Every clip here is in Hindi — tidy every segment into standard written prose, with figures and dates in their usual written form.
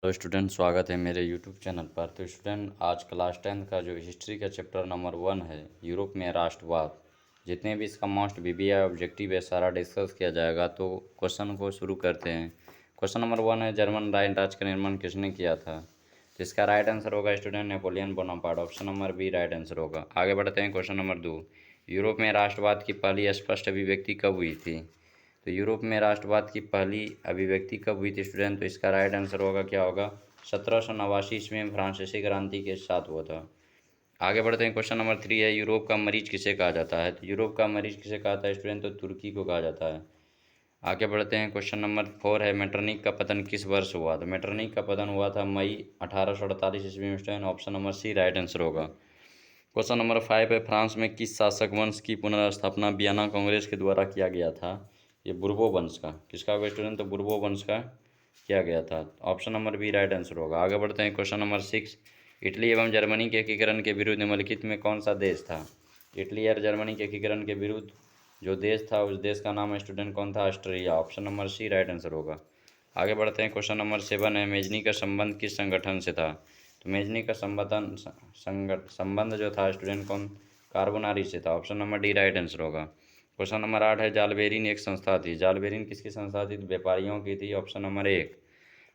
हेलो स्टूडेंट, स्वागत है मेरे यूट्यूब चैनल पर। तो स्टूडेंट, आज क्लास 10 का जो हिस्ट्री का चैप्टर नंबर 1 है, यूरोप में राष्ट्रवाद, जितने भी इसका मोस्ट बीबीआई ऑब्जेक्टिव है सारा डिस्कस किया जाएगा। तो क्वेश्चन को शुरू करते हैं। क्वेश्चन नंबर 1 है, जर्मन राज्य का निर्माण किसने किया था? तो इसका राइट आंसर होगा student Napoleon Bonaparte. Option number B right answer होगा। आगे बढ़ते हैं। क्वेश्चन नंबर 2, यूरोप में राष्ट्रवाद की पहली स्पष्ट अभिव्यक्ति कब हुई थी? तो यूरोप में राष्ट्रवाद की पहली अभिव्यक्ति कब हुई थी स्टूडेंट? तो इसका राइट आंसर होगा, क्या होगा, 1789 ईस्वी में फ्रांसीसी क्रांति के साथ हुआ था। आगे बढ़ते हैं। क्वेश्चन नंबर 3 है, यूरोप का मरीज किसे कहा जाता है? तो यूरोप का मरीज किसे कहा जाता है स्टूडेंट? तो तुर्की को कहा जाता है। आगे बढ़ते हैं। क्वेश्चन नंबर 4 है, मेटरनिक का पतन किस वर्ष हुआ? तो मेटरनिक का पतन हुआ था मई 1848 ईस्वी में student. Option number C right answer होगा। क्वेश्चन नंबर 5 है, फ्रांस में किस शासक वंश की पुनर्स्थापना वियना कांग्रेस के द्वारा किया गया था? ये बुर्बो वंश का। किसका होगा स्टूडेंट? तो बुर्बो वंश का किया गया था। Option number B right answer होगा। आगे बढ़ते हैं। क्वेश्चन नंबर 6, इटली एवं जर्मनी के एकीकरण के विरुद्ध निम्नलिखित में कौन सा देश था? इटली और जर्मनी के एकीकरण के विरुद्ध जो देश था, उस देश का नाम है स्टूडेंट कौन था? Austria. Option number C right answer होगा। आगे बढ़ते हैं। क्वेश्चन नंबर 7 है, मेजनी का संबंध किस संगठन से था? तो मेजनी का संबंध जो था स्टूडेंट कौन? कार्बोनारी से था। Option number D right answer होगा। क्वेश्चन नंबर 8 है, जालबेरिन एक संस्था थी। जालबेरिन किसकी संस्था थी? तो व्यापारियों की थी। Option number 1।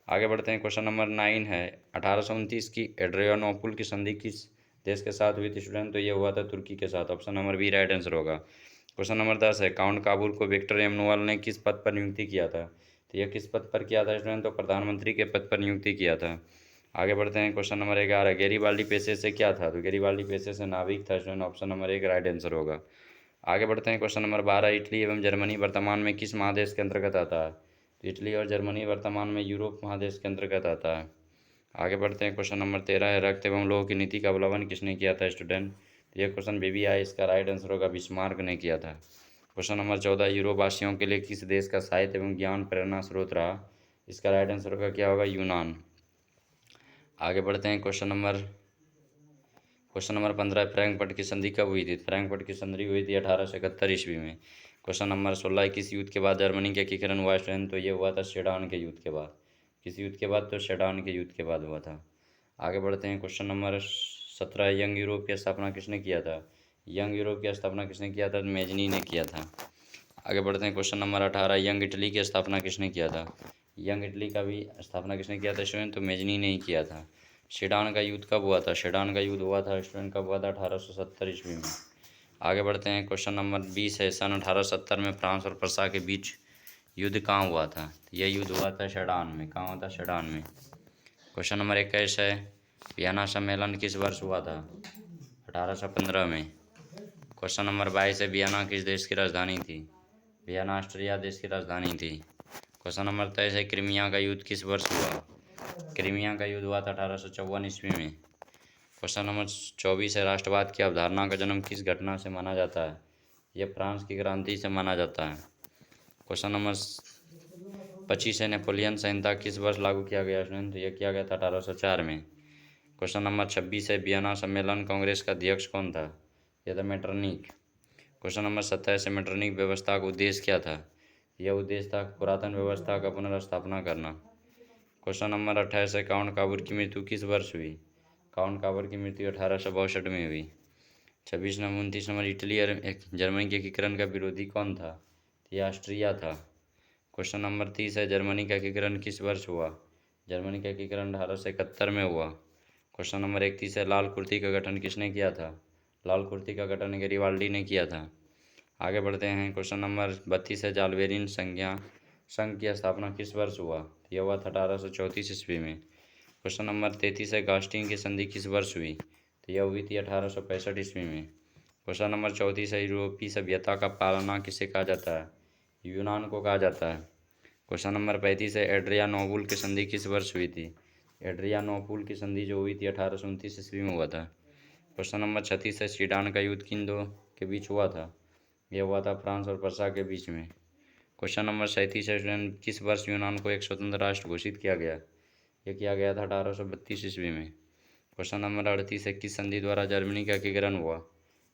आगे बढ़ते हैं। क्वेश्चन नंबर 9 है, 1829 की एड्रियानोपुल की संधि किस देश के साथ हुई थी स्टूडेंट? तो ये हुआ था तुर्की के साथ। Option number B right answer होगा। क्वेश्चन नंबर 10 है, काउंट काबुल को विक्टर एमनुअल ने किस पद पर नियुक्ति किया था? तो यह किस पद पर किया था स्टूडेंट? तो प्रधानमंत्री के पद पर नियुक्ति किया था। आगे बढ़ते हैं। क्वेश्चन नंबर 11, गैरीबाल्डी पेशे से क्या था? तो गैरीबाल्डी पेशे से नाविक था student. Option number 1 right answer होगा। आगे बढ़ते हैं। क्वेश्चन नंबर 12, इटली एवं जर्मनी वर्तमान में किस महादेश के अंतर्गत आता है? तो इटली और जर्मनी वर्तमान में यूरोप महादेश के अंतर्गत आता है। आगे बढ़ते हैं। क्वेश्चन नंबर 13 है, रक्त एवं लोह की नीति का अवलंबन किसने किया था स्टूडेंट? तो यह क्वेश्चन बीबीआई, इसका राइट आंसर होगा बिस्मार्क ने किया था। क्वेश्चन नंबर 14, यूरोप वासियों के लिए किस देश का साहित्य एवं ज्ञान प्रेरणा स्रोत रहा? इसका राइट आंसर होगा, क्या होगा, यूनान। आगे बढ़ते हैं। क्वेश्चन नंबर 15, फ्रैंकफर्ट की संधि कब हुई थी? फ्रैंकफर्ट की संधि हुई थी 1871 ईस्वी में। क्वेश्चन नंबर 16, किस युद्ध के बाद जर्मनी का एकीकरण हुआ स्टूडेंट? तो ये हुआ था सेडान के युद्ध के बाद। किस युद्ध के बाद? तो सेडान के युद्ध के बाद हुआ था। आगे बढ़ते हैं। क्वेश्चन नंबर 17, यंग यूरोप की स्थापना किसने किया था? यंग यूरोप की स्थापना किसने किया था? मेजनी ने किया था। आगे बढ़ते हैं। क्वेश्चन नंबर 18, यंग इटली की स्थापना किसने किया था? यंग इटली का भी स्थापना किसने किया था स्टूडेंट? तो मेजनी ने ही किया था। सेडान का युद्ध कब हुआ था? सेडान का युद्ध हुआ था स्टूडेंट, कब हुआ था? 1870 ईस्वी में। आगे बढ़ते हैं। क्वेश्चन नंबर 20 है, सन 1870 में फ्रांस और प्रसा के बीच युद्ध कहाँ हुआ था? यह युद्ध हुआ था सेडान में। कहाँ हुआ था? सेडान में। क्वेश्चन नंबर 21 है, वियना सम्मेलन किस वर्ष हुआ था? 1815 में। क्वेश्चन नंबर 22 है, वियना किस देश की राजधानी थी? वियना ऑस्ट्रिया देश की राजधानी थी। क्वेश्चन नंबर 23 है, क्रीमिया का युद्ध किस वर्ष हुआ? क्रीमिया का युद्ध हुआ था 1854 ईस्वी में। क्वेश्चन नंबर 24 है, राष्ट्रवाद की अवधारणा का जन्म किस घटना से माना जाता है? यह फ्रांस की क्रांति से माना जाता है। क्वेश्चन नंबर 25 है, नेपोलियन संहिता किस वर्ष लागू किया गया स्टूडेंट? तो यह किया गया था 1804 में। क्वेश्चन नंबर 26 है, वियना सम्मेलन कांग्रेस का अध्यक्ष कौन था? यह था मेटरनिक। क्वेश्चन नंबर 27 है, मेटरनिक व्यवस्था का उद्देश्य क्या था? यह उद्देश्य था पुरातन व्यवस्था का पुनर्स्थापना करना। क्वेश्चन नंबर 28 है, काउंट काबूर की मृत्यु किस वर्ष हुई? काउंट काबूर की मृत्यु 1862 में हुई। 29 नंबर, इटली और जर्मनी के एकीकरण का विरोधी कौन था? यह ऑस्ट्रिया था। क्वेश्चन नंबर 30 है, जर्मनी का एकीकरण किस वर्ष हुआ? जर्मनी का एकीकरण 1871 में हुआ। क्वेश्चन नंबर 31 है, लाल कुर्ती का गठन किसने किया था? लाल कुर्ती का गठन गैरीबाल्डी ने किया था। आगे बढ़ते हैं। क्वेश्चन नंबर 32 है, जालबेरिन संघ की स्थापना किस वर्ष हुआ? यह हुआ था 1834 ईस्वी में। क्वेश्चन नंबर 33 है, गास्टिंग की संधि किस वर्ष हुई? तो यह हुई थी 1865 ईस्वी में। क्वेश्चन नंबर 34 है, यूरोपीय सभ्यता का पालना किसे कहा जाता है? यूनान को कहा जाता है। क्वेश्चन नंबर 35 है, एड्रियानोबुल की संधि किस वर्ष हुई थी? एड्रियानोपुल की संधि जो हुई थी 1829 ईस्वी में हुआ था। क्वेश्चन नंबर 36 है, सीडान का युद्ध किन दो के बीच हुआ था? यह हुआ था फ्रांस और प्रसा के बीच में। क्वेश्चन नंबर 37 है, स्टूडेंट किस वर्ष यूनान को एक स्वतंत्र राष्ट्र घोषित किया गया? यह किया गया था 1832 ईस्वी में। क्वेश्चन नंबर 38 है, किस संधि द्वारा जर्मनी का एकीकरण हुआ?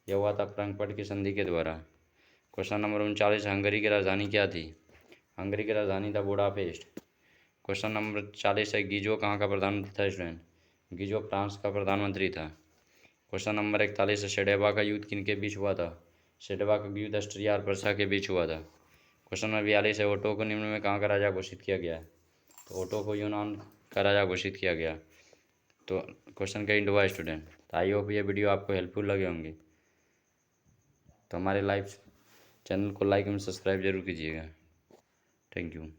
यह हुआ था फ्रैंकफर्ट की संधि के द्वारा। क्वेश्चन नंबर 39, हंगरी की राजधानी क्या थी? हंगरी की राजधानी था बुडापेस्ट। क्वेश्चन नंबर 40 है, गीजो कहाँ का प्रधानमंत्री था स्टूडेंट? गीजो फ्रांस का प्रधानमंत्री था। क्वेश्चन नंबर 41 है, शेडेबा का युद्ध किनके बीच हुआ था? शेडेबा का युद्ध ऑस्ट्रिया और पर्सा के बीच हुआ था। क्वेश्चन नंबर 42 है, ओटो को निम्न में कहाँ का राजा घोषित किया गया है? तो ओटो को यूनान का राजा घोषित किया गया। तो क्वेश्चन का हिंट हुआ स्टूडेंट। तो आई होप ये वीडियो आपको हेल्पफुल लगे होंगे। तो हमारे लाइव चैनल को लाइक एवं सब्सक्राइब जरूर कीजिएगा। Thank you.